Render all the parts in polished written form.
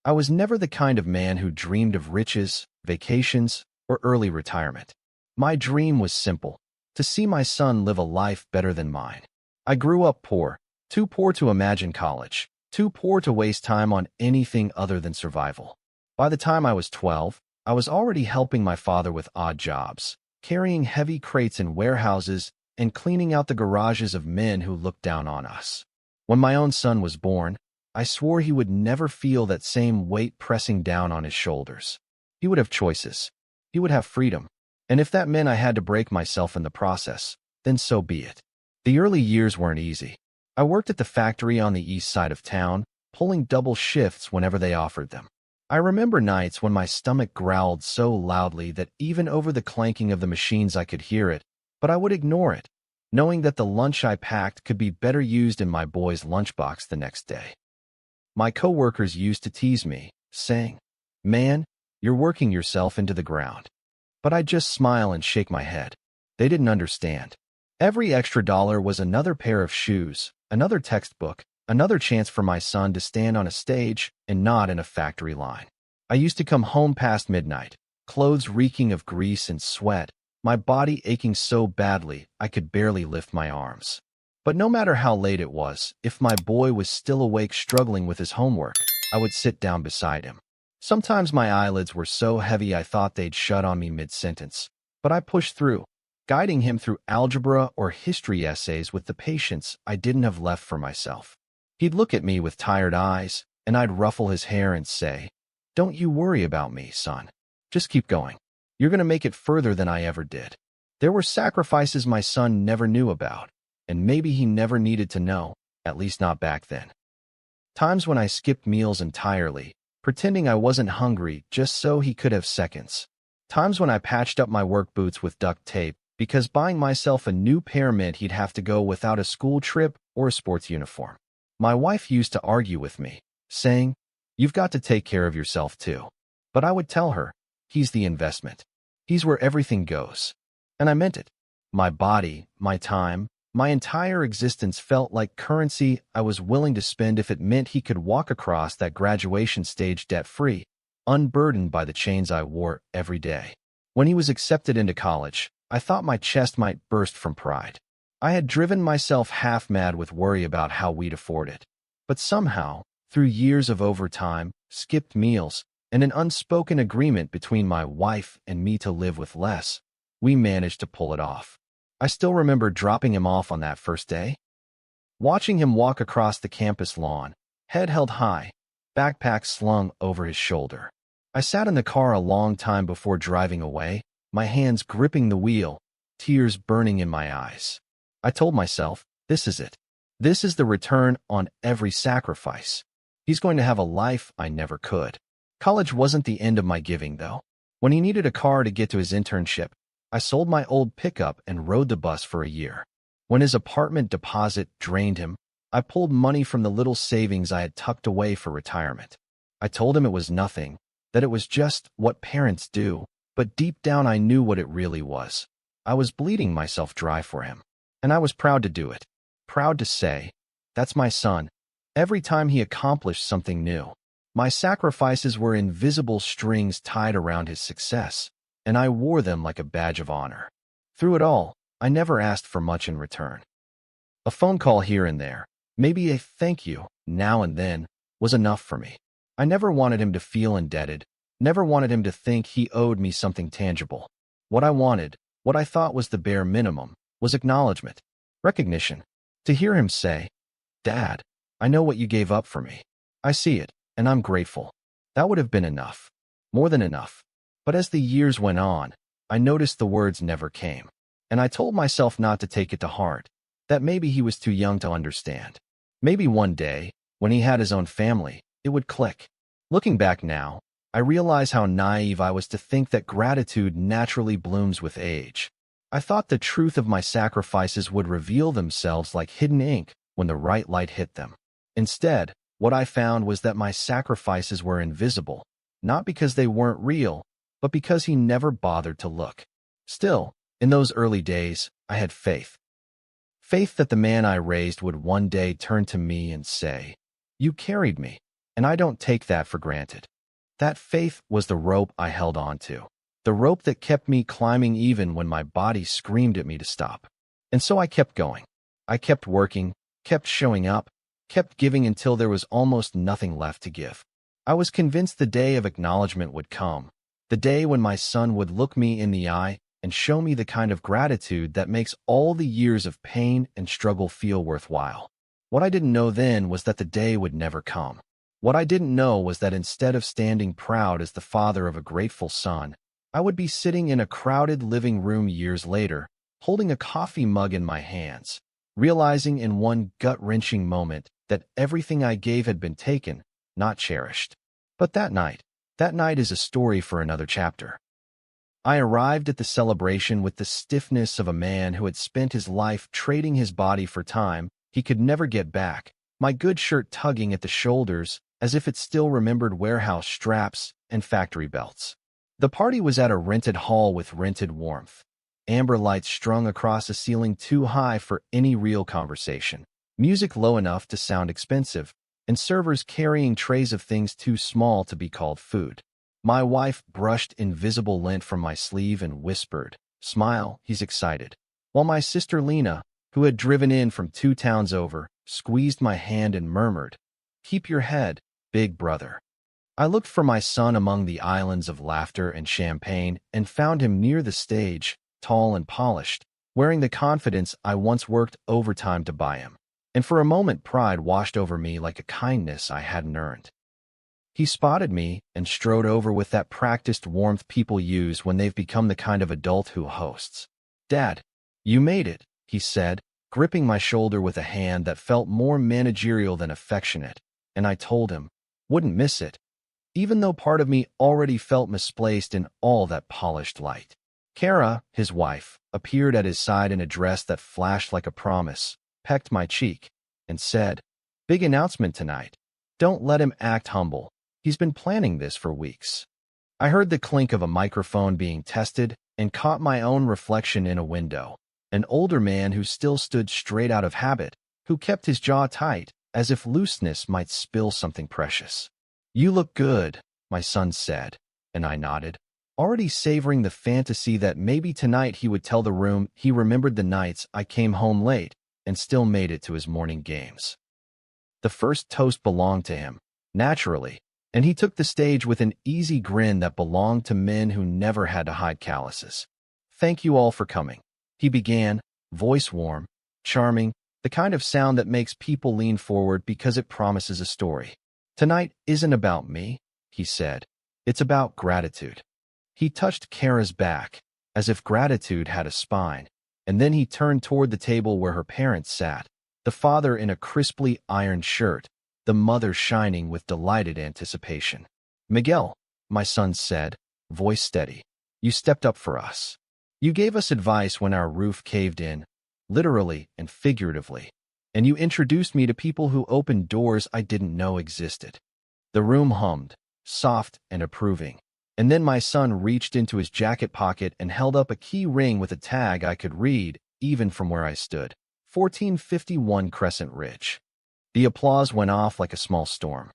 I was never the kind of man who dreamed of riches, vacations, or early retirement. My dream was simple: to see my son live a life better than mine. I grew up poor, too poor to imagine college, too poor to waste time on anything other than survival. By the time I was 12, I was already helping my father with odd jobs, carrying heavy crates in warehouses and cleaning out the garages of men who looked down on us. When my own son was born, I swore he would never feel that same weight pressing down on his shoulders. He would have choices. He would have freedom. And if that meant I had to break myself in the process, then so be it. The early years weren't easy. I worked at the factory on the east side of town, pulling double shifts whenever they offered them. I remember nights when my stomach growled so loudly that even over the clanking of the machines I could hear it, but I would ignore it, knowing that the lunch I packed could be better used in my boy's lunchbox the next day. My coworkers used to tease me, saying, "Man, you're working yourself into the ground." But I'd just smile and shake my head. They didn't understand. Every extra dollar was another pair of shoes, another textbook, another chance for my son to stand on a stage and not in a factory line. I used to come home past midnight, clothes reeking of grease and sweat, my body aching so badly I could barely lift my arms. But no matter how late it was, if my boy was still awake struggling with his homework, I would sit down beside him. Sometimes my eyelids were so heavy I thought they'd shut on me mid-sentence, but I pushed through, guiding him through algebra or history essays with the patience I didn't have left for myself. He'd look at me with tired eyes, and I'd ruffle his hair and say, "Don't you worry about me, son. Just keep going. You're going to make it further than I ever did." There were sacrifices my son never knew about, and maybe he never needed to know, at least not back then. Times when I skipped meals entirely, pretending I wasn't hungry just so he could have seconds. Times when I patched up my work boots with duct tape because buying myself a new pair meant he'd have to go without a school trip or a sports uniform. My wife used to argue with me, saying, "You've got to take care of yourself too." But I would tell her, "He's the investment. He's where everything goes." And I meant it. My body, my time, my entire existence felt like currency I was willing to spend if it meant he could walk across that graduation stage debt-free, unburdened by the chains I wore every day. When he was accepted into college, I thought my chest might burst from pride. I had driven myself half-mad with worry about how we'd afford it. But somehow, through years of overtime, skipped meals, and an unspoken agreement between my wife and me to live with less, we managed to pull it off. I still remember dropping him off on that first day, watching him walk across the campus lawn, head held high, backpack slung over his shoulder. I sat in the car a long time before driving away, my hands gripping the wheel, tears burning in my eyes. I told myself, this is it. This is the return on every sacrifice. He's going to have a life I never could. College wasn't the end of my giving, though. When he needed a car to get to his internship, I sold my old pickup and rode the bus for a year. When his apartment deposit drained him, I pulled money from the little savings I had tucked away for retirement. I told him it was nothing, that it was just what parents do, but deep down I knew what it really was. I was bleeding myself dry for him, and I was proud to do it. Proud to say, "That's my son," every time he accomplished something new. My sacrifices were invisible strings tied around his success, and I wore them like a badge of honor. Through it all, I never asked for much in return. A phone call here and there, maybe a thank you now and then, was enough for me. I never wanted him to feel indebted, never wanted him to think he owed me something tangible. What I wanted, what I thought was the bare minimum, was acknowledgement, recognition. To hear him say, "Dad, I know what you gave up for me. I see it, and I'm grateful." That would have been enough, more than enough. But as the years went on, I noticed the words never came, and I told myself not to take it to heart, that maybe he was too young to understand. Maybe one day, when he had his own family, it would click. Looking back now, I realize how naive I was to think that gratitude naturally blooms with age. I thought the truth of my sacrifices would reveal themselves like hidden ink when the right light hit them. Instead, what I found was that my sacrifices were invisible, not because they weren't real, but because he never bothered to look. Still, in those early days, I had faith. Faith that the man I raised would one day turn to me and say, "You carried me, and I don't take that for granted. That faith was the rope I held on to, the rope that kept me climbing even when my body screamed at me to stop. And so I kept going. I kept working, kept showing up, kept giving until there was almost nothing left to give. I was convinced the day of acknowledgement would come, the day when my son would look me in the eye and show me the kind of gratitude that makes all the years of pain and struggle feel worthwhile. What I didn't know then was that the day would never come. What I didn't know was that instead of standing proud as the father of a grateful son, I would be sitting in a crowded living room years later, holding a coffee mug in my hands, realizing in one gut-wrenching moment that everything I gave had been taken, not cherished. But that night is a story for another chapter. I arrived at the celebration with the stiffness of a man who had spent his life trading his body for time he could never get back, my good shirt tugging at the shoulders as if it still remembered warehouse straps and factory belts. The party was at a rented hall with rented warmth. Amber lights strung across a ceiling too high for any real conversation, music low enough to sound expensive, and servers carrying trays of things too small to be called food. My wife brushed invisible lint from my sleeve and whispered, "Smile, he's excited," while my sister Lena, who had driven in from 2 towns over, squeezed my hand and murmured, "Keep your head, big brother." I looked for my son among the islands of laughter and champagne and found him near the stage, tall and polished, wearing the confidence I once worked overtime to buy him. And for a moment pride washed over me like a kindness I hadn't earned. He spotted me and strode over with that practiced warmth people use when they've become the kind of adult who hosts. "Dad, you made it," he said, gripping my shoulder with a hand that felt more managerial than affectionate, and I told him, wouldn't miss it, even though part of me already felt misplaced in all that polished light. Kara, his wife, appeared at his side in a dress that flashed like a promise, pecked my cheek, and said, "Big announcement tonight. Don't let him act humble. He's been planning this for weeks." I heard the clink of a microphone being tested and caught my own reflection in a window, an older man who still stood straight out of habit, who kept his jaw tight, as if looseness might spill something precious. "You look good," my son said, and I nodded, already savoring the fantasy that maybe tonight he would tell the room he remembered the nights I came home late and still made it to his morning games. The first toast belonged to him, naturally, and he took the stage with an easy grin that belonged to men who never had to hide calluses. "Thank you all for coming," he began, voice warm, charming, the kind of sound that makes people lean forward because it promises a story. "Tonight isn't about me," he said. "It's about gratitude." He touched Kara's back, as if gratitude had a spine, and then he turned toward the table where her parents sat, the father in a crisply ironed shirt, the mother shining with delighted anticipation. "Miguel," my son said, voice steady, "you stepped up for us. You gave us advice when our roof caved in, literally and figuratively, and you introduced me to people who opened doors I didn't know existed." The room hummed, soft and approving, and then my son reached into his jacket pocket and held up a key ring with a tag I could read, even from where I stood. 1451 Crescent Ridge. The applause went off like a small storm.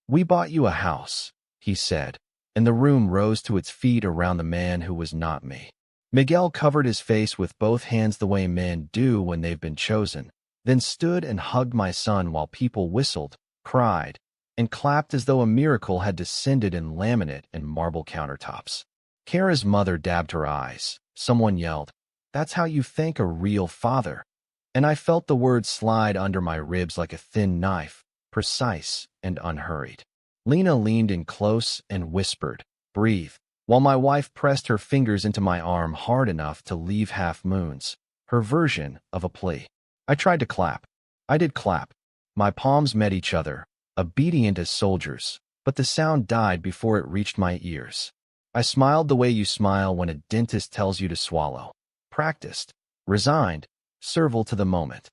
"We bought you a house," he said, and the room rose to its feet around the man who was not me. Miguel covered his face with both hands the way men do when they've been chosen, then stood and hugged my son while people whistled, cried, and clapped as though a miracle had descended in laminate and marble countertops. Kara's mother dabbed her eyes. Someone yelled, "That's how you thank a real father." And I felt the words slide under my ribs like a thin knife, precise and unhurried. Lena leaned in close and whispered, "Breathe," while my wife pressed her fingers into my arm hard enough to leave half moons, her version of a plea. I tried to clap. I did clap. My palms met each other, obedient as soldiers, but the sound died before it reached my ears. I smiled the way you smile when a dentist tells you to swallow. Practiced, resigned, servile to the moment.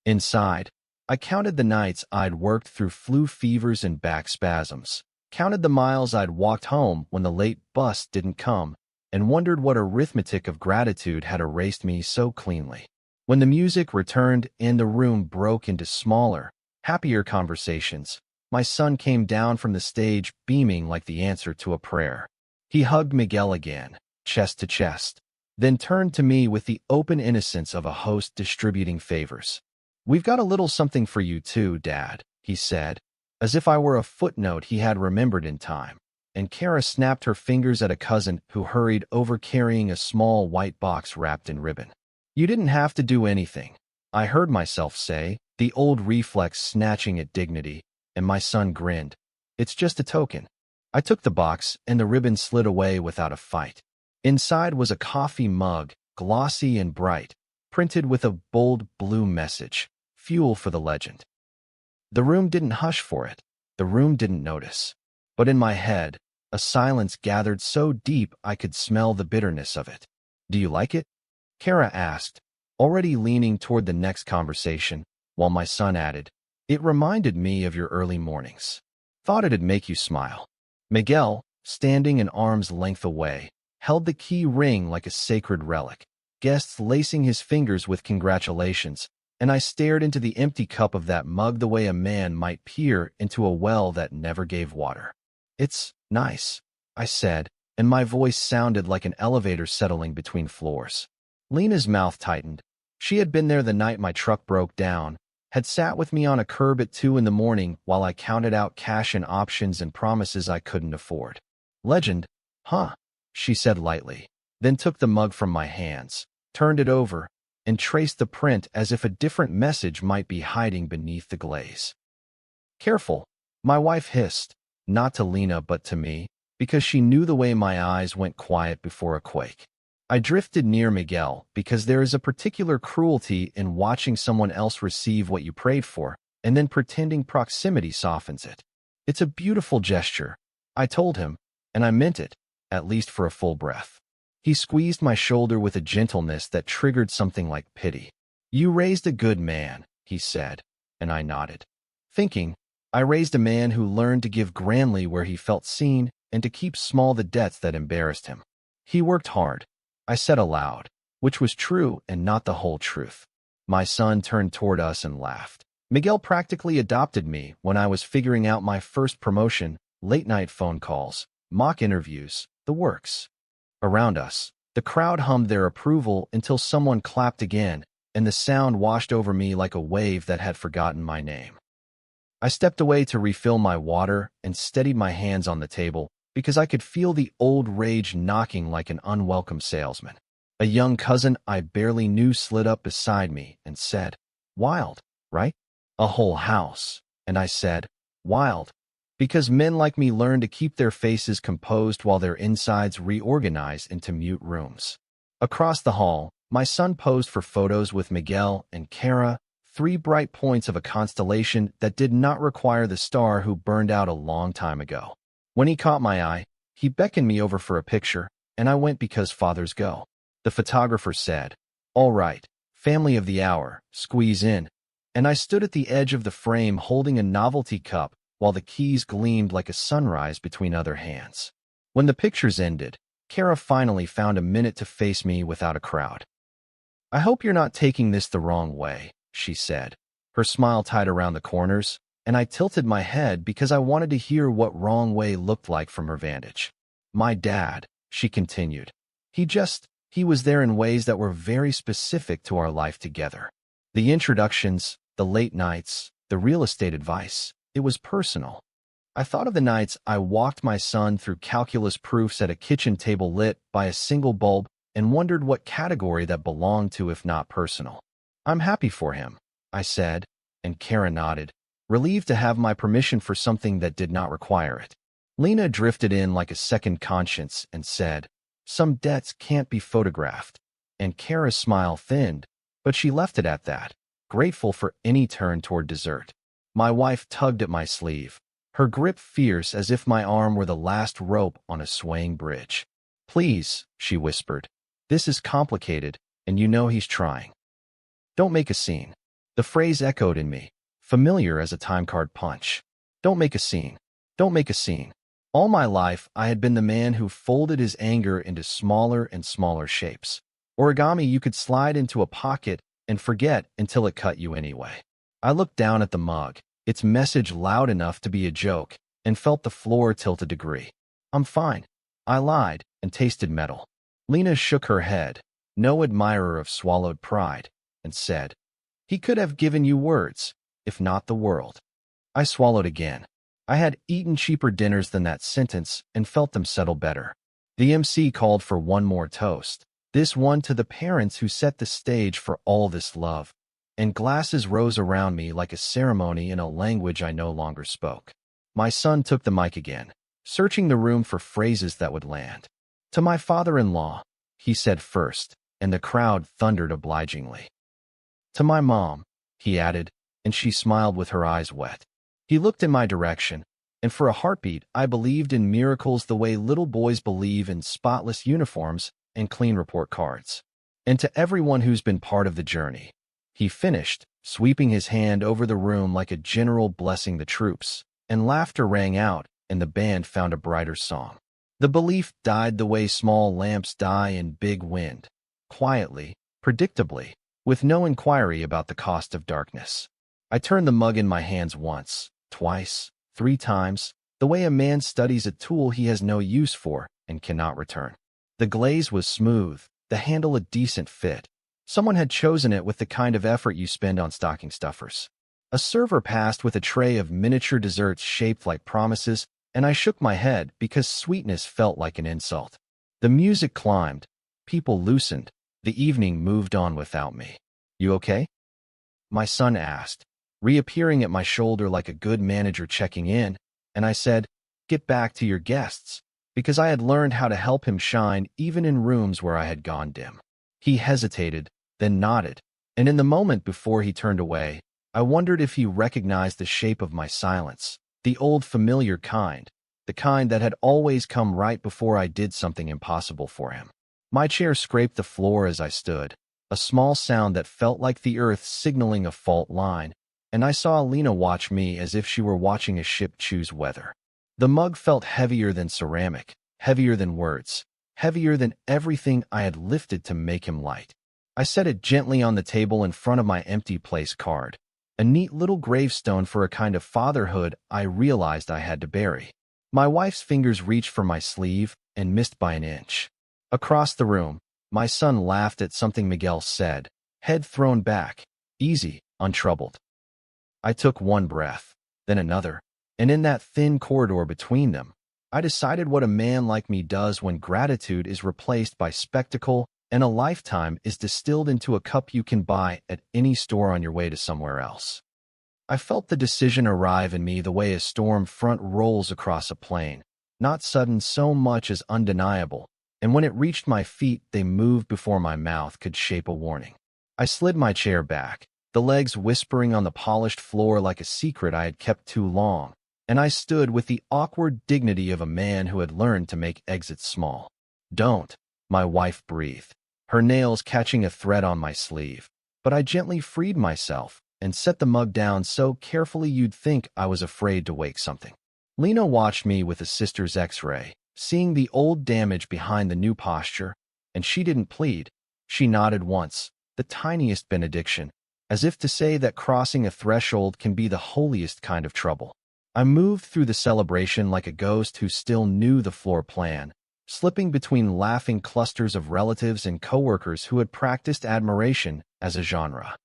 Inside, I counted the nights I'd worked through flu fevers and back spasms, counted the miles I'd walked home when the late bus didn't come, and wondered what arithmetic of gratitude had erased me so cleanly. When the music returned and the room broke into smaller, happier conversations, My son came down from the stage beaming like the answer to a prayer. He hugged Miguel again, chest to chest, then turned to me with the open innocence of a host distributing favors. "We've got a little something for you too, Dad," he said, as if I were a footnote he had remembered in time. And Kara snapped her fingers at a cousin who hurried over carrying a small white box wrapped in ribbon. "You didn't have to do anything," I heard myself say, the old reflex snatching at dignity, and my son grinned. "It's just a token." I took the box, and the ribbon slid away without a fight. Inside was a coffee mug, glossy and bright, printed with a bold blue message, "Fuel for the legend." The room didn't hush for it. The room didn't notice. But in my head, a silence gathered so deep I could smell the bitterness of it. "Do you like it?" Kara asked, already leaning toward the next conversation, while my son added, "It reminded me of your early mornings. Thought it'd make you smile." Miguel, standing an arm's length away, held the key ring like a sacred relic, guests lacing his fingers with congratulations, and I stared into the empty cup of that mug the way a man might peer into a well that never gave water. "It's nice," I said, and my voice sounded like an elevator settling between floors. Lena's mouth tightened. She had been there the night my truck broke down, had sat with me on a curb at 2 in the morning while I counted out cash and options and promises I couldn't afford. "Legend, huh?" she said lightly, then took the mug from my hands, turned it over, and traced the print as if a different message might be hiding beneath the glaze. "Careful," my wife hissed, not to Lena but to me, because she knew the way my eyes went quiet before a quake. I drifted near Miguel because there is a particular cruelty in watching someone else receive what you prayed for and then pretending proximity softens it. "It's a beautiful gesture," I told him, and I meant it, at least for a full breath. He squeezed my shoulder with a gentleness that triggered something like pity. "You raised a good man," he said, and I nodded. Thinking, I raised a man who learned to give grandly where he felt seen and to keep small the debts that embarrassed him. "He worked hard," I said aloud, which was true and not the whole truth. My son turned toward us and laughed. Miguel practically adopted me when I was figuring out my first promotion, late-night phone calls, mock interviews, the works. Around us, the crowd hummed their approval until someone clapped again, and the sound washed over me like a wave that had forgotten my name. I stepped away to refill my water and steadied my hands on the table because I could feel the old rage knocking like an unwelcome salesman. A young cousin I barely knew slid up beside me and said, "Wild, right?" "A whole house," and I said, "Wild," because men like me learn to keep their faces composed while their insides reorganize into mute rooms. Across the hall, my son posed for photos with Miguel and Kara, 3 bright points of a constellation that did not require the star who burned out a long time ago. When he caught my eye, he beckoned me over for a picture, and I went because fathers go. The photographer said, "All right, family of the hour, squeeze in," and I stood at the edge of the frame holding a novelty cup while the keys gleamed like a sunrise between other hands. When the pictures ended, Kara finally found a minute to face me without a crowd. "I hope you're not taking this the wrong way," she said, her smile tight around the corners, and I tilted my head because I wanted to hear what wrong way looked like from her vantage. "My dad," she continued, he was there in ways that were very specific to our life together. The introductions, the late nights, the real estate advice, it was personal. I thought of the nights I walked my son through calculus proofs at a kitchen table lit by a single bulb and wondered what category that belonged to if not personal. "I'm happy for him," I said, and Kara nodded, relieved to have my permission for something that did not require it. Lena drifted in like a second conscience and said, "Some debts can't be photographed," and Kara's smile thinned, but she left it at that, grateful for any turn toward dessert. My wife tugged at my sleeve, her grip fierce as if my arm were the last rope on a swaying bridge. "Please," she whispered, "this is complicated, and you know he's trying. Don't make a scene." The phrase echoed in me, familiar as a time-card punch. Don't make a scene. Don't make a scene. All my life, I had been the man who folded his anger into smaller and smaller shapes. Origami you could slide into a pocket and forget until it cut you anyway. I looked down at the mug, its message loud enough to be a joke, and felt the floor tilt a degree. "I'm fine," I lied, and tasted metal. Lena shook her head, no admirer of swallowed pride, and said, "He could have given you words, if not the world." I swallowed again. I had eaten cheaper dinners than that sentence and felt them settle better. The MC called for one more toast, this one to the parents who set the stage for all this love, and glasses rose around me like a ceremony in a language I no longer spoke. My son took the mic again, searching the room for phrases that would land. "To my father-in-law," he said first, and the crowd thundered obligingly. "To my mom," he added, and she smiled with her eyes wet. He looked in my direction, and for a heartbeat I believed in miracles the way little boys believe in spotless uniforms and clean report cards. "And to everyone who's been part of the journey," he finished, sweeping his hand over the room like a general blessing the troops, and laughter rang out, and the band found a brighter song. The belief died the way small lamps die in big wind, quietly, predictably, with no inquiry about the cost of darkness. I turned the mug in my hands once, twice, 3 times, the way a man studies a tool he has no use for and cannot return. The glaze was smooth, the handle a decent fit. Someone had chosen it with the kind of effort you spend on stocking stuffers. A server passed with a tray of miniature desserts shaped like promises, and I shook my head because sweetness felt like an insult. The music climbed, people loosened, the evening moved on without me. "You okay?" my son asked, reappearing at my shoulder like a good manager checking in, and I said, "Get back to your guests," because I had learned how to help him shine even in rooms where I had gone dim. He hesitated, then nodded, and in the moment before he turned away, I wondered if he recognized the shape of my silence, the old familiar kind, the kind that had always come right before I did something impossible for him. My chair scraped the floor as I stood, a small sound that felt like the earth signaling a fault line, and I saw Lena watch me as if she were watching a ship choose weather. The mug felt heavier than ceramic, heavier than words, heavier than everything I had lifted to make him light. I set it gently on the table in front of my empty place card, a neat little gravestone for a kind of fatherhood I realized I had to bury. My wife's fingers reached for my sleeve and missed by an inch. Across the room, my son laughed at something Miguel said, head thrown back, easy, untroubled. I took one breath, then another, and in that thin corridor between them, I decided what a man like me does when gratitude is replaced by spectacle and a lifetime is distilled into a cup you can buy at any store on your way to somewhere else. I felt the decision arrive in me the way a storm front rolls across a plain, not sudden so much as undeniable, and when it reached my feet they moved before my mouth could shape a warning. I slid my chair back, the legs whispering on the polished floor like a secret I had kept too long, and I stood with the awkward dignity of a man who had learned to make exits small. "Don't," my wife breathed, her nails catching a thread on my sleeve, but I gently freed myself and set the mug down so carefully you'd think I was afraid to wake something. Lena watched me with a sister's x-ray, seeing the old damage behind the new posture, and she didn't plead. She nodded once, the tiniest benediction, as if to say that crossing a threshold can be the holiest kind of trouble. I moved through the celebration like a ghost who still knew the floor plan, slipping between laughing clusters of relatives and coworkers who had practiced admiration as a genre.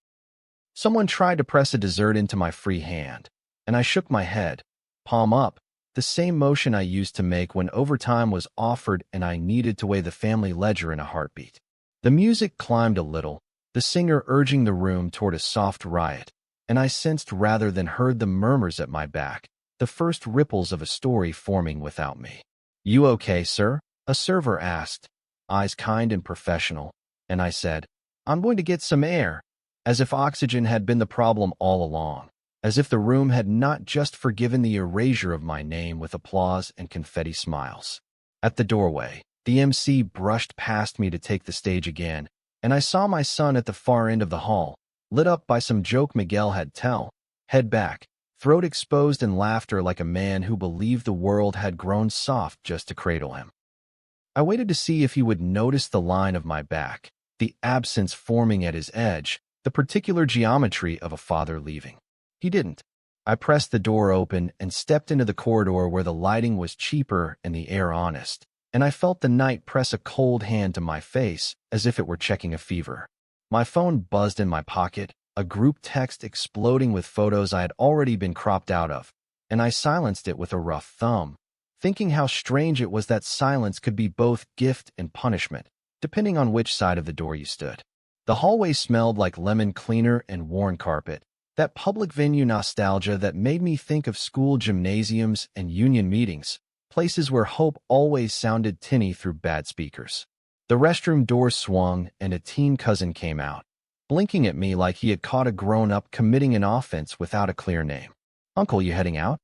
Someone tried to press a dessert into my free hand, and I shook my head, palm up, the same motion I used to make when overtime was offered and I needed to weigh the family ledger in a heartbeat. The music climbed a little, the singer urging the room toward a soft riot, and I sensed rather than heard the murmurs at my back, the first ripples of a story forming without me. "You okay, sir?" a server asked, eyes kind and professional, and I said, "I'm going to get some air," as if oxygen had been the problem all along, as if the room had not just forgiven the erasure of my name with applause and confetti smiles. At the doorway, the MC brushed past me to take the stage again, and I saw my son at the far end of the hall, lit up by some joke Miguel had tell, head back, throat exposed in laughter like a man who believed the world had grown soft just to cradle him. I waited to see if he would notice the line of my back, the absence forming at his edge, the particular geometry of a father leaving. He didn't. I pressed the door open and stepped into the corridor where the lighting was cheaper and the air honest, and I felt the night press a cold hand to my face as if it were checking a fever. My phone buzzed in my pocket, a group text exploding with photos I had already been cropped out of, and I silenced it with a rough thumb, thinking how strange it was that silence could be both gift and punishment, depending on which side of the door you stood. The hallway smelled like lemon cleaner and worn carpet, that public venue nostalgia that made me think of school gymnasiums and union meetings, places where hope always sounded tinny through bad speakers. The restroom door swung and a teen cousin came out, blinking at me like he had caught a grown-up committing an offense without a clear name. "Uncle, you heading out?"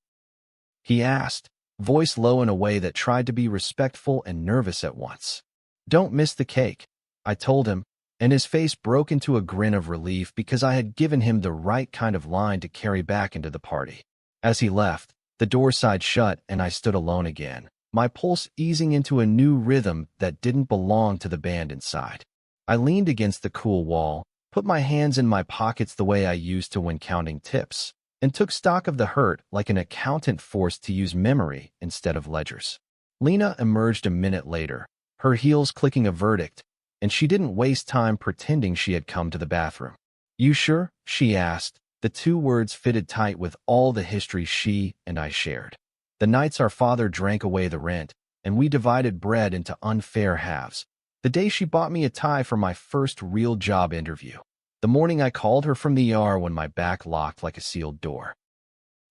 he asked, voice low in a way that tried to be respectful and nervous at once. "Don't miss the cake," I told him, and his face broke into a grin of relief because I had given him the right kind of line to carry back into the party. As he left, the door side shut and I stood alone again, my pulse easing into a new rhythm that didn't belong to the band inside. I leaned against the cool wall, put my hands in my pockets the way I used to when counting tips, and took stock of the hurt like an accountant forced to use memory instead of ledgers. Lena emerged a minute later, her heels clicking a verdict, and she didn't waste time pretending she had come to the bathroom. "You sure?" she asked. The two words fitted tight with all the history she and I shared. The nights our father drank away the rent, and we divided bread into unfair halves. The day she bought me a tie for my first real job interview. The morning I called her from the ER when my back locked like a sealed door.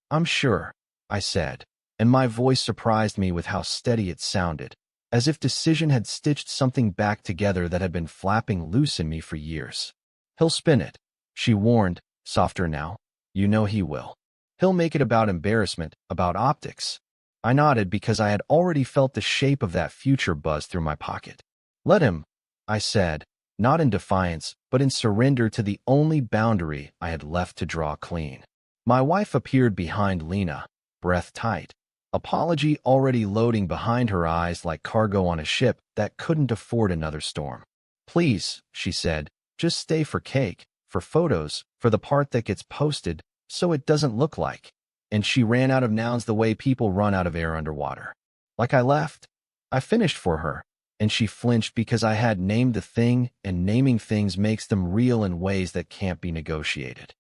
"I'm sure," I said, and my voice surprised me with how steady it sounded, as if decision had stitched something back together that had been flapping loose in me for years. "He'll spin it," she warned, softer now. "You know he will. He'll make it about embarrassment, about optics." I nodded because I had already felt the shape of that future buzz through my pocket. "Let him," I said, not in defiance, but in surrender to the only boundary I had left to draw clean. My wife appeared behind Lena, breath tight, apology already loading behind her eyes like cargo on a ship that couldn't afford another storm. "Please," she said, "just stay for cake, for photos, for the part that gets posted, so it doesn't look like." And she ran out of nouns the way people run out of air underwater. Like I left. I finished for her, and she flinched because I had named the thing, and naming things makes them real in ways that can't be negotiated.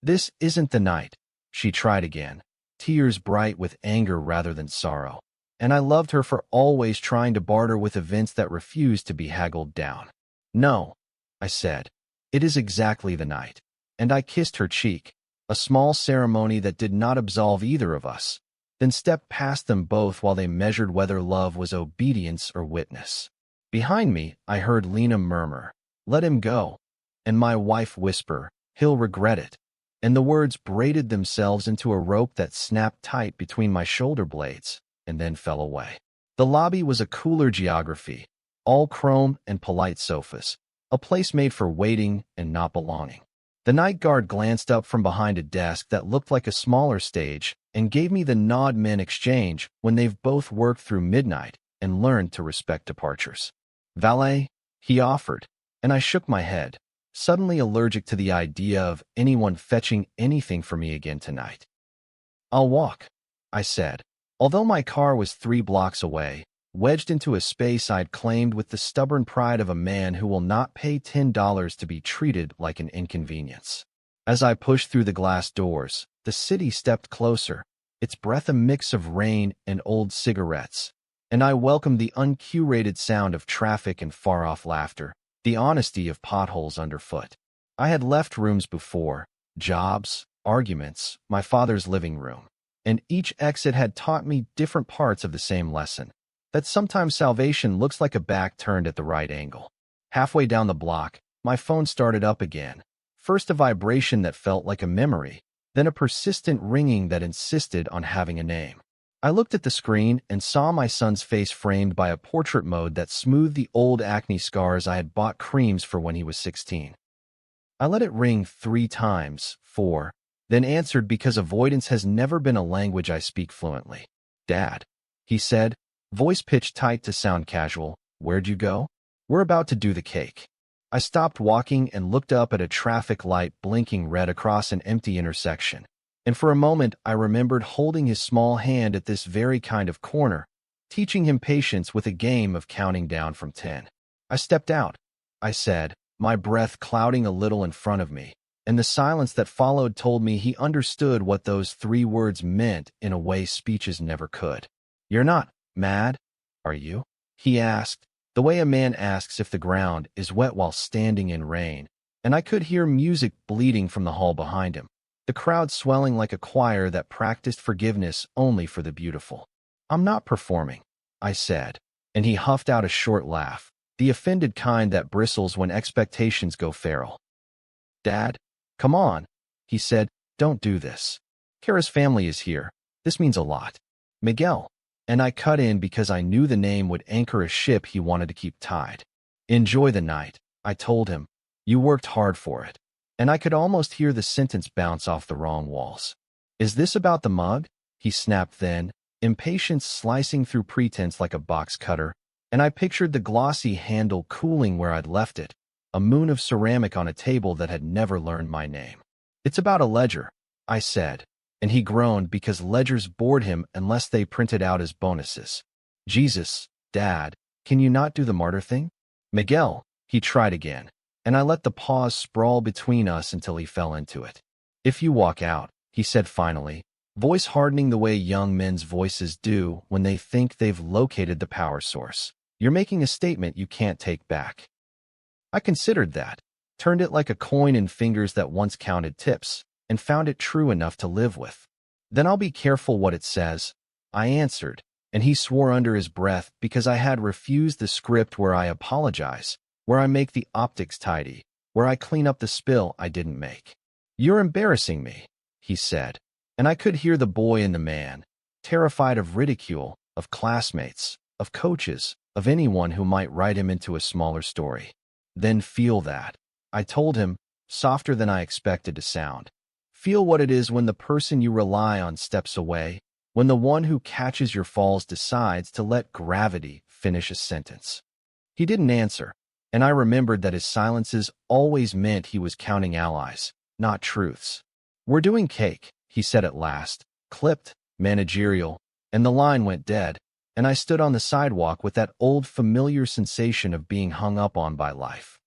"This isn't the night," she tried again, tears bright with anger rather than sorrow, and I loved her for always trying to barter with events that refused to be haggled down. "No," I said, "it is exactly the night," and I kissed her cheek, a small ceremony that did not absolve either of us, then stepped past them both while they measured whether love was obedience or witness. Behind me, I heard Lena murmur, "Let him go," and my wife whisper, "He'll regret it," and the words braided themselves into a rope that snapped tight between my shoulder blades and then fell away. The lobby was a cooler geography, all chrome and polite sofas, a place made for waiting and not belonging. The night guard glanced up from behind a desk that looked like a smaller stage and gave me the nod men exchange when they've both worked through midnight and learned to respect departures. "Valet?" he offered, and I shook my head, suddenly allergic to the idea of anyone fetching anything for me again tonight. "I'll walk," I said, although my car was 3 blocks away, wedged into a space I'd claimed with the stubborn pride of a man who will not pay $10 to be treated like an inconvenience. As I pushed through the glass doors, the city stepped closer, its breath a mix of rain and old cigarettes, and I welcomed the uncurated sound of traffic and far-off laughter, the honesty of potholes underfoot. I had left rooms before, jobs, arguments, my father's living room, and each exit had taught me different parts of the same lesson, that sometimes salvation looks like a back turned at the right angle. Halfway down the block, my phone started up again, first a vibration that felt like a memory, then a persistent ringing that insisted on having a name. I looked at the screen and saw my son's face framed by a portrait mode that smoothed the old acne scars I had bought creams for when he was 16. I let it ring 3 times, 4, then answered because avoidance has never been a language I speak fluently. "Dad," he said, voice pitched tight to sound casual. "Where'd you go?" "We're about to do the cake." I stopped walking and looked up at a traffic light blinking red across an empty intersection. And for a moment, I remembered holding his small hand at this very kind of corner, teaching him patience with a game of counting down from 10. I stepped out, I said, my breath clouding a little in front of me, and the silence that followed told me he understood what those 3 words meant in a way speeches never could. "You're not mad, are you?" he asked, the way a man asks if the ground is wet while standing in rain, and I could hear music bleeding from the hall behind him, the crowd swelling like a choir that practiced forgiveness only for the beautiful. "I'm not performing," I said, and he huffed out a short laugh, the offended kind that bristles when expectations go feral. "Dad, come on," he said, "don't do this. Kara's family is here. This means a lot. Miguel." And I cut in because I knew the name would anchor a ship he wanted to keep tied. "Enjoy the night," I told him. "You worked hard for it." And I could almost hear the sentence bounce off the wrong walls. "Is this about the mug?" he snapped then, impatience slicing through pretense like a box cutter, and I pictured the glossy handle cooling where I'd left it, a moon of ceramic on a table that had never learned my name. "It's about a ledger," I said, and he groaned because ledgers bored him unless they printed out as bonuses. "Jesus, Dad, can you not do the martyr thing?" "Miguel," he tried again, and I let the pause sprawl between us until he fell into it. "If you walk out," he said finally, voice hardening the way young men's voices do when they think they've located the power source, "you're making a statement you can't take back." I considered that, turned it like a coin in fingers that once counted tips, and found it true enough to live with. "Then I'll be careful what it says," I answered, and he swore under his breath because I had refused the script where I apologize, where I make the optics tidy, where I clean up the spill I didn't make. "You're embarrassing me," he said, and I could hear the boy in the man, terrified of ridicule, of classmates, of coaches, of anyone who might write him into a smaller story. "Then feel that," I told him, softer than I expected to sound. "Feel what it is when the person you rely on steps away, when the one who catches your falls decides to let gravity finish a sentence." He didn't answer, and I remembered that his silences always meant he was counting allies, not truths. "We're doing cake," he said at last, clipped, managerial, and the line went dead, and I stood on the sidewalk with that old familiar sensation of being hung up on by life.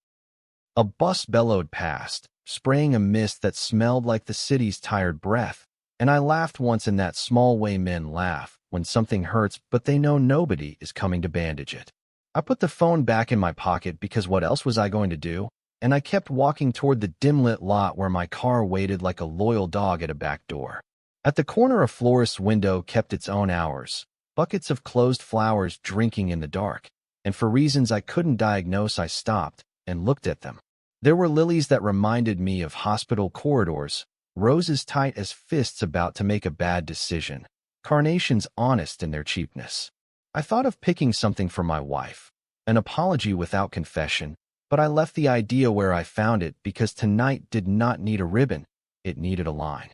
A bus bellowed past, spraying a mist that smelled like the city's tired breath, and I laughed once in that small way men laugh when something hurts but they know nobody is coming to bandage it. I put the phone back in my pocket because what else was I going to do? And I kept walking toward the dim-lit lot where my car waited like a loyal dog at a back door. At the corner, a florist's window kept its own hours, buckets of closed flowers drinking in the dark, and for reasons I couldn't diagnose I stopped and looked at them. There were lilies that reminded me of hospital corridors, roses tight as fists about to make a bad decision, carnations honest in their cheapness. I thought of picking something for my wife, an apology without confession, but I left the idea where I found it because tonight did not need a ribbon, it needed a line.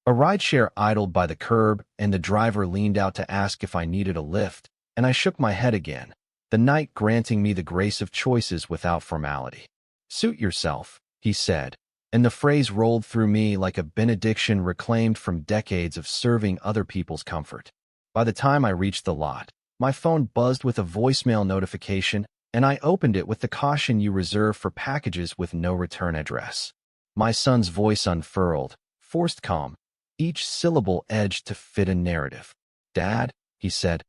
A rideshare idled by the curb, and the driver leaned out to ask if I needed a lift, and I shook my head again, the night granting me the grace of choices without formality. "Suit yourself," he said, and the phrase rolled through me like a benediction reclaimed from decades of serving other people's comfort. By the time I reached the lot, my phone buzzed with a voicemail notification, and I opened it with the caution you reserve for packages with no return address. My son's voice unfurled, forced calm, each syllable edged to fit a narrative. "Dad," he said,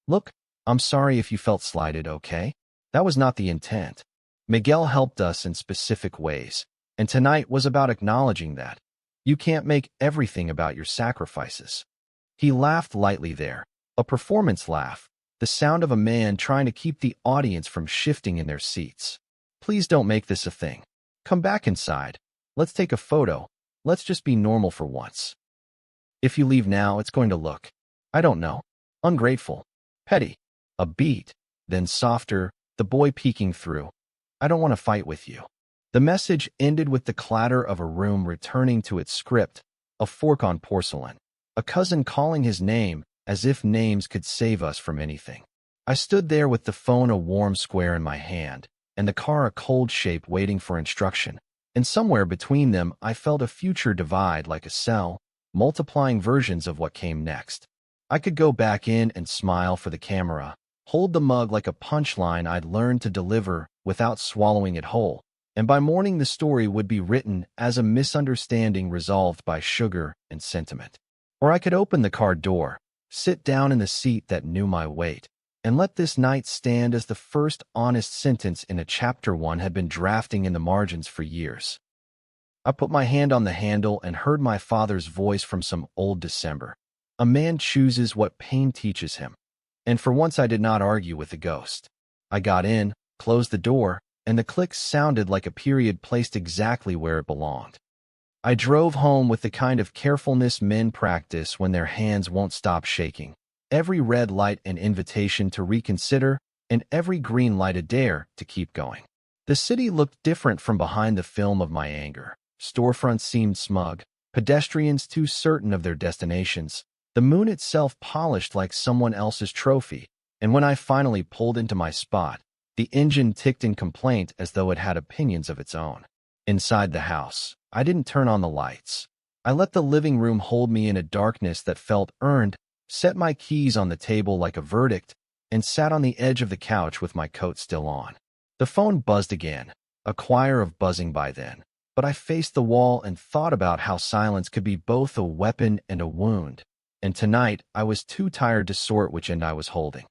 "look, I'm sorry if you felt slighted, okay? That was not the intent. Miguel helped us in specific ways, and tonight was about acknowledging that. You can't make everything about your sacrifices." He laughed lightly there, a performance laugh, the sound of a man trying to keep the audience from shifting in their seats. "Please don't make this a thing. Come back inside. Let's take a photo. Let's just be normal for once. If you leave now, it's going to look, I don't know, ungrateful, petty." A beat, then softer, the boy peeking through. "I don't want to fight with you." The message ended with the clatter of a room returning to its script, a fork on porcelain, a cousin calling his name as if names could save us from anything. I stood there with the phone a warm square in my hand, and the car a cold shape waiting for instruction, and somewhere between them I felt a future divide like a cell, multiplying versions of what came next. I could go back in and smile for the camera, hold the mug like a punchline I'd learned to deliver without swallowing it whole, and by morning the story would be written as a misunderstanding resolved by sugar and sentiment. Or I could open the car door, sit down in the seat that knew my weight, and let this night stand as the first honest sentence in a chapter one had been drafting in the margins for years. I put my hand on the handle and heard my father's voice from some old December. A man chooses what pain teaches him. And for once I did not argue with the ghost. I got in, closed the door, and the click sounded like a period placed exactly where it belonged. I drove home with the kind of carefulness men practice when their hands won't stop shaking. Every red light an invitation to reconsider, and every green light a dare to keep going. The city looked different from behind the film of my anger. Storefronts seemed smug, pedestrians too certain of their destinations, the moon itself polished like someone else's trophy, and when I finally pulled into my spot, the engine ticked in complaint as though it had opinions of its own. Inside the house, I didn't turn on the lights. I let the living room hold me in a darkness that felt earned, set my keys on the table like a verdict, and sat on the edge of the couch with my coat still on. The phone buzzed again, a choir of buzzing by then. But I faced the wall and thought about how silence could be both a weapon and a wound, and tonight I was too tired to sort which end I was holding.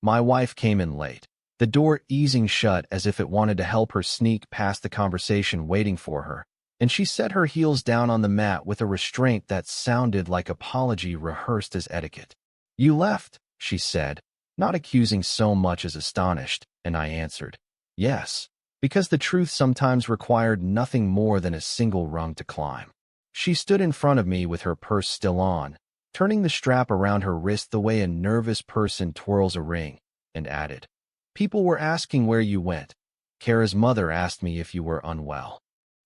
My wife came in late, the door easing shut as if it wanted to help her sneak past the conversation waiting for her, and she set her heels down on the mat with a restraint that sounded like apology rehearsed as etiquette. "You left," she said, not accusing so much as astonished, and I answered, "Yes." Because the truth sometimes required nothing more than a single rung to climb. She stood in front of me with her purse still on, turning the strap around her wrist the way a nervous person twirls a ring, and added, "People were asking where you went. Kara's mother asked me if you were unwell."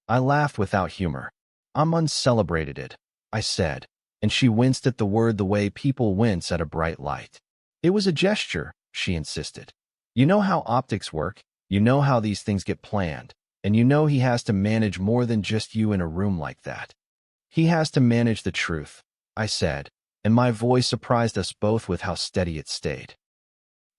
I laughed without humor. "I'm uncelebrated," I said, and she winced at the word the way people wince at a bright light. "It was a gesture," she insisted. "You know how optics work. You know how these things get planned, and you know he has to manage more than just you in a room like that. He has to manage the truth," I said, and my voice surprised us both with how steady it stayed.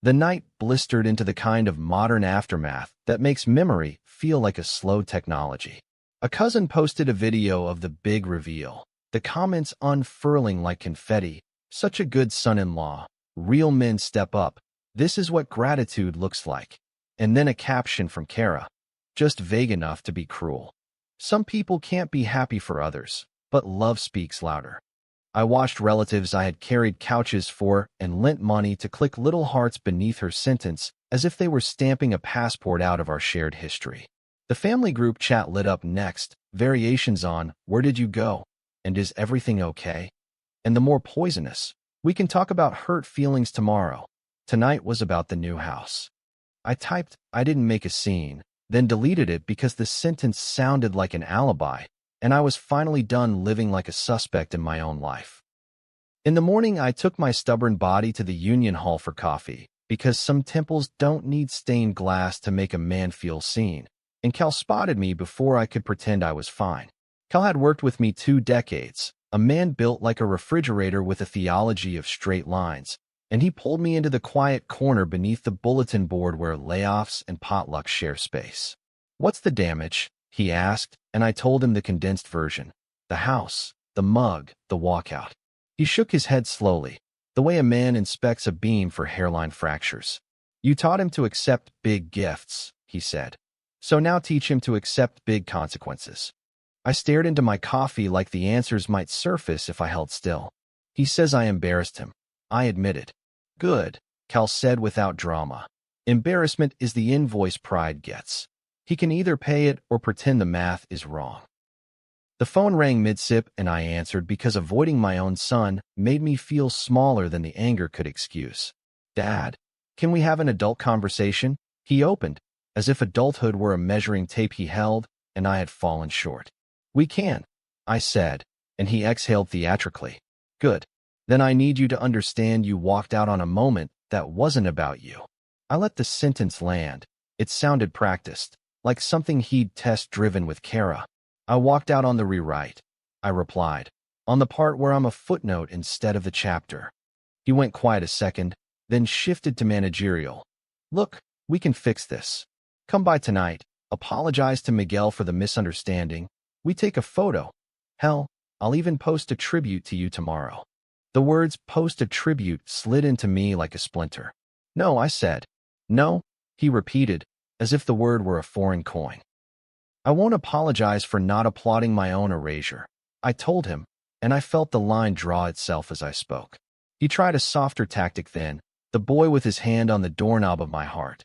The night blistered into the kind of modern aftermath that makes memory feel like a slow technology. A cousin posted a video of the big reveal, the comments unfurling like confetti. "Such a good son-in-law. Real men step up. This is what gratitude looks like." And then a caption from Kara, just vague enough to be cruel. "Some people can't be happy for others, but love speaks louder." I watched relatives I had carried couches for and lent money to click little hearts beneath her sentence as if they were stamping a passport out of our shared history. The family group chat lit up next, variations on, "Where did you go?" and "Is everything okay?" And the more poisonous, "We can talk about hurt feelings tomorrow." Tonight was about the new house. I typed, "I didn't make a scene," then deleted it because the sentence sounded like an alibi, and I was finally done living like a suspect in my own life. In the morning, I took my stubborn body to the Union Hall for coffee, because some temples don't need stained glass to make a man feel seen, and Cal spotted me before I could pretend I was fine. Cal had worked with me 2 decades, a man built like a refrigerator with a theology of straight lines, and he pulled me into the quiet corner beneath the bulletin board where layoffs and potlucks share space. "What's the damage?" he asked, and I told him the condensed version. The house, the mug, the walkout. He shook his head slowly, the way a man inspects a beam for hairline fractures. "You taught him to accept big gifts," he said. "So now teach him to accept big consequences." I stared into my coffee like the answers might surface if I held still. "He says I embarrassed him," I admitted. "Good," Cal said without drama. "Embarrassment is the invoice pride gets. He can either pay it or pretend the math is wrong." The phone rang mid-sip and I answered because avoiding my own son made me feel smaller than the anger could excuse. "Dad, can we have an adult conversation?" He opened, as if adulthood were a measuring tape he held, and I had fallen short. "We can," I said, and he exhaled theatrically. "Good. Then I need you to understand you walked out on a moment that wasn't about you." I let the sentence land. It sounded practiced, like something he'd test-driven with Kara. "I walked out on the rewrite," I replied. On the part where I'm a footnote instead of the chapter. He went quiet a second, then shifted to managerial. Look, we can fix this. Come by tonight, apologize to Miguel for the misunderstanding. We take a photo. Hell, I'll even post a tribute to you tomorrow. The words post a tribute slid into me like a splinter. No, I said. No, he repeated, as if the word were a foreign coin. I won't apologize for not applauding my own erasure, I told him, and I felt the line draw itself as I spoke. He tried a softer tactic then, the boy with his hand on the doorknob of my heart.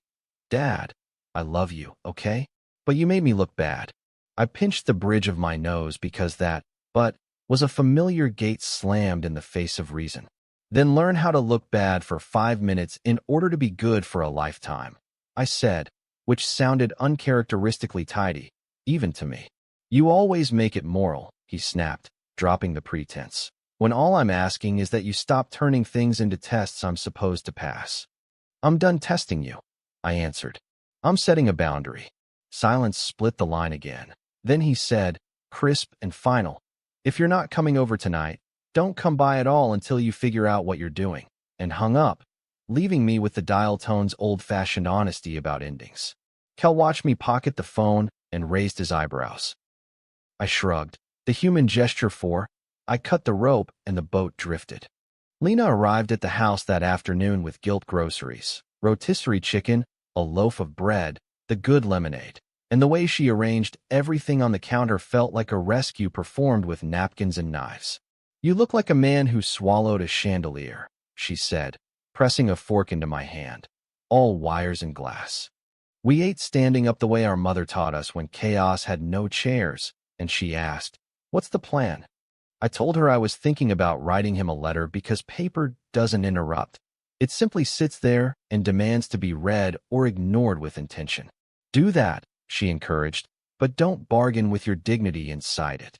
Dad, I love you, okay? But you made me look bad. I pinched the bridge of my nose because that, but, was a familiar gate slammed in the face of reason. Then learn how to look bad for 5 minutes in order to be good for a lifetime, I said, which sounded uncharacteristically tidy, even to me. You always make it moral, he snapped, dropping the pretense, when all I'm asking is that you stop turning things into tests I'm supposed to pass. I'm done testing you, I answered. I'm setting a boundary. Silence split the line again. Then he said, crisp and final, if you're not coming over tonight, don't come by at all until you figure out what you're doing, and hung up, leaving me with the dial tone's old-fashioned honesty about endings. Kel watched me pocket the phone and raised his eyebrows. I shrugged. The human gesture for, I cut the rope and the boat drifted. Lena arrived at the house that afternoon with guilt groceries, rotisserie chicken, a loaf of bread, the good lemonade, and the way she arranged everything on the counter felt like a rescue performed with napkins and knives. You look like a man who swallowed a chandelier, she said, pressing a fork into my hand. All wires and glass. We ate standing up the way our mother taught us when chaos had no chairs, and she asked, what's the plan? I told her I was thinking about writing him a letter because paper doesn't interrupt. It simply sits there and demands to be read or ignored with intention. Do that, she encouraged, but don't bargain with your dignity inside it.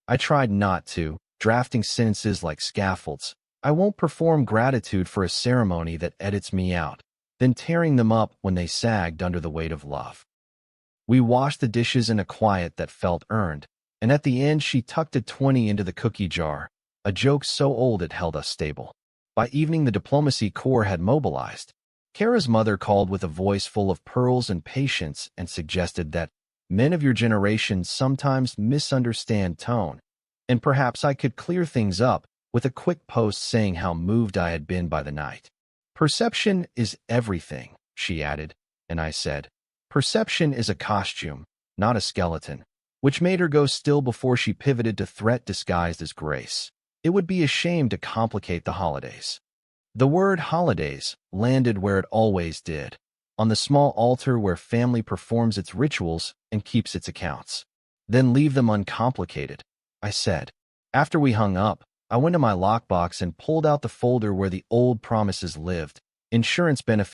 I tried not to, drafting sentences like scaffolds. I won't perform gratitude for a ceremony that edits me out, then tearing them up when they sagged under the weight of love. We washed the dishes in a quiet that felt earned, and at the end she tucked a 20 into the cookie jar, a joke so old it held us stable. By evening the diplomacy corps had mobilized. Kara's mother called with a voice full of pearls and patience and suggested that men of your generation sometimes misunderstand tone, and perhaps I could clear things up with a quick post saying how moved I had been by the night. Perception is everything, she added, and I said, perception is a costume, not a skeleton, which made her go still before she pivoted to threat disguised as grace. It would be a shame to complicate the holidays. The word holidays landed where it always did, on the small altar where family performs its rituals and keeps its accounts. Then leave them uncomplicated, I said. After we hung up, I went to my lockbox and pulled out the folder where the old promises lived, insurance benefits,